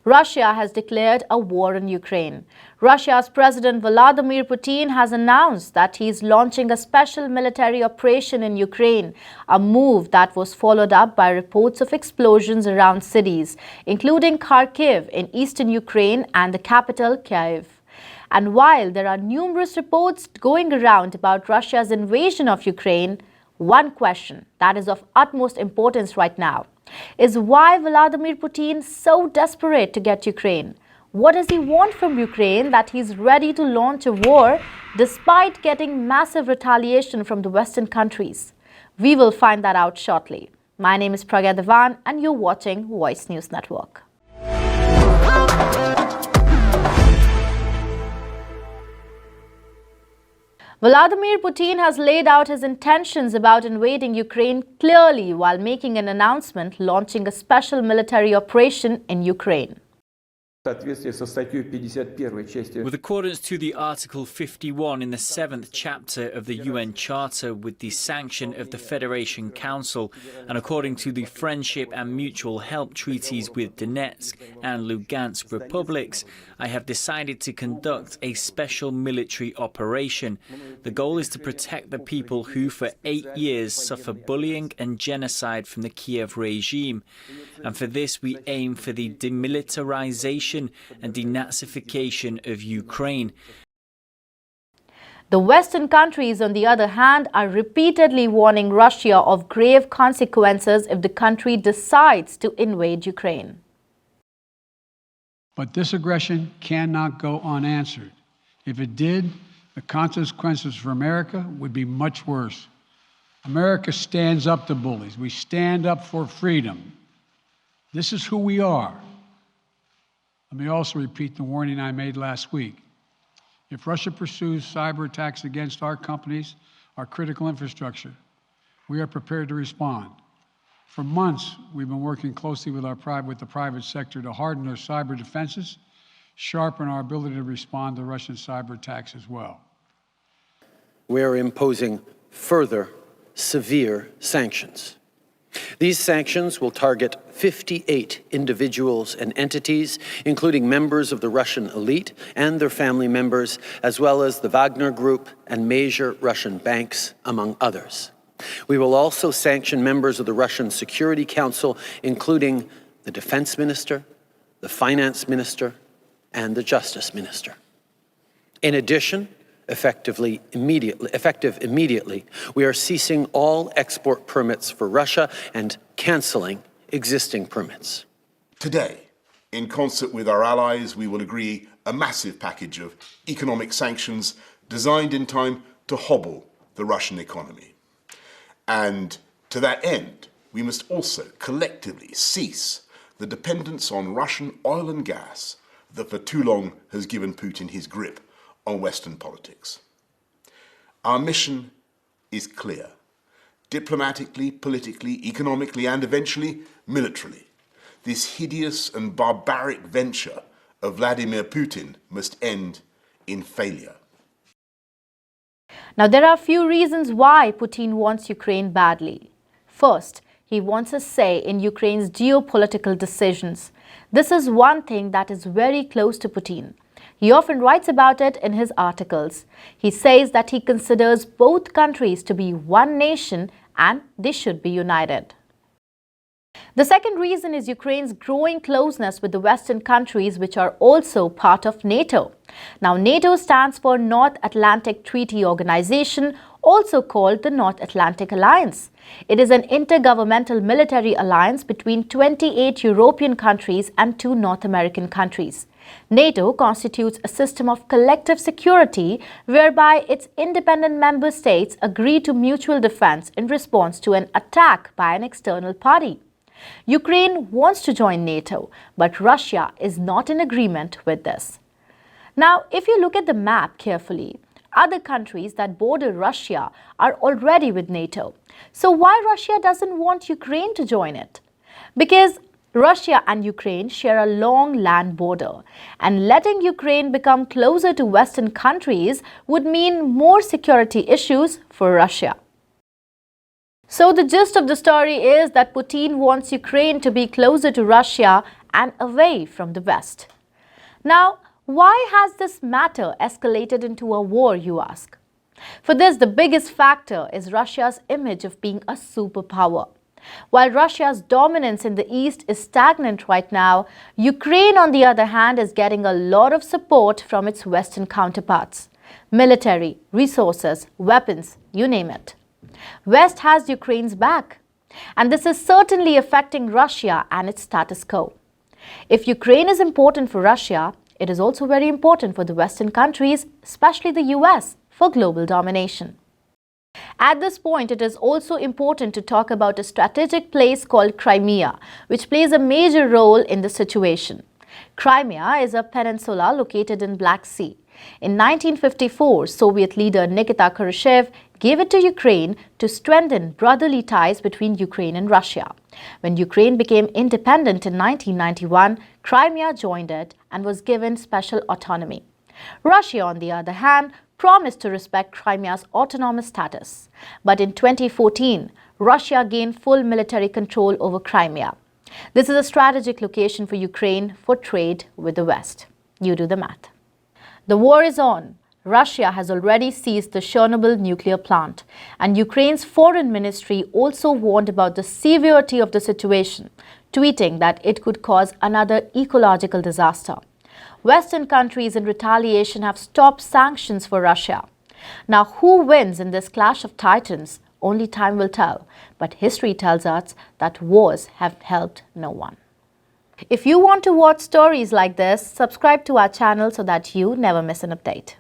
Russia has declared a war on Ukraine. Russia's President Vladimir Putin has announced that he is launching a special military operation in Ukraine, a move that was followed up by reports of explosions around cities, including Kharkiv in eastern Ukraine and the capital, Kyiv. And while there are numerous reports going around about Russia's invasion of Ukraine, one question that is of utmost importance right now is why Vladimir Putin so desperate to get Ukraine? What does he want from Ukraine that he's ready to launch a war despite getting massive retaliation from the Western countries? We will find that out shortly. My name is Pragya Devan and you're watching Voice News Network. Vladimir Putin has laid out his intentions about invading Ukraine clearly while making an announcement launching a special military operation in Ukraine. With accordance to the Article 51 in the 7th chapter of the UN Charter with the sanction of the Federation Council and according to the Friendship and Mutual Help Treaties with Donetsk and Lugansk republics, I have decided to conduct a special military operation. The goal is to protect the people who for 8 years suffer bullying and genocide from the Kiev regime. And for this we aim for the demilitarization and denazification of Ukraine. The Western countries, on the other hand, are repeatedly warning Russia of grave consequences if the country decides to invade Ukraine. But this aggression cannot go unanswered. If it did, the consequences for America would be much worse. America stands up to bullies. We stand up for freedom. This is who we are. Let me also repeat the warning I made last week. If Russia pursues cyber attacks against our companies, our critical infrastructure, we are prepared to respond. For months, we've been working closely with the private sector to harden our cyber defenses, sharpen our ability to respond to Russian cyber attacks as well. We are imposing further severe sanctions. These sanctions will target 58 individuals and entities, including members of the Russian elite and their family members, as well as the Wagner Group and major Russian banks, among others. We will also sanction members of the Russian Security Council, including the Defense Minister, the Finance Minister, and the Justice Minister. In addition, effective immediately, we are ceasing all export permits for Russia and canceling existing permits. Today, in concert with our allies, we will agree a massive package of economic sanctions designed in time to hobble the Russian economy. And to that end, we must also collectively cease the dependence on Russian oil and gas that for too long has given Putin his grip on Western politics. Our mission is clear. Diplomatically, politically, economically, and eventually militarily, this hideous and barbaric venture of Vladimir Putin must end in failure. Now, there are a few reasons why Putin wants Ukraine badly. First, he wants a say in Ukraine's geopolitical decisions. This is one thing that is very close to Putin. He often writes about it in his articles. He says that he considers both countries to be one nation and they should be united. The second reason is Ukraine's growing closeness with the Western countries, which are also part of NATO. Now, NATO stands for North Atlantic Treaty Organization, also called the North Atlantic Alliance. It is an intergovernmental military alliance between 28 European countries and 2 North American countries. NATO constitutes a system of collective security whereby its independent member states agree to mutual defense in response to an attack by an external party. Ukraine wants to join NATO, but Russia is not in agreement with this. Now, if you look at the map carefully, other countries that border Russia are already with NATO. So why Russia doesn't want Ukraine to join it? Because Russia and Ukraine share a long land border, and letting Ukraine become closer to Western countries would mean more security issues for Russia. So the gist of the story is that Putin wants Ukraine to be closer to Russia and away from the West. Now, why has this matter escalated into a war, you ask? For this, the biggest factor is Russia's image of being a superpower. While Russia's dominance in the East is stagnant right now, Ukraine, on the other hand, is getting a lot of support from its Western counterparts. Military, resources, weapons, you name it. West has Ukraine's back. And this is certainly affecting Russia and its status quo. If Ukraine is important for Russia, it is also very important for the Western countries, especially the US, for global domination. At this point, it is also important to talk about a strategic place called Crimea, which plays a major role in the situation. Crimea is a peninsula located in Black Sea. In 1954, Soviet leader Nikita Khrushchev gave it to Ukraine to strengthen brotherly ties between Ukraine and Russia. When Ukraine became independent in 1991, Crimea joined it and was given special autonomy. Russia, on the other hand, promised to respect Crimea's autonomous status. But in 2014, Russia gained full military control over Crimea. This is a strategic location for Ukraine for trade with the West. You do the math. The war is on. Russia has already seized the Chernobyl nuclear plant, and Ukraine's foreign ministry also warned about the severity of the situation, tweeting that it could cause another ecological disaster. Western countries in retaliation have stopped sanctions for Russia. Now, who wins in this clash of titans? Only time will tell, but history tells us that wars have helped no one. If you want to watch stories like this, subscribe to our channel so that you never miss an update.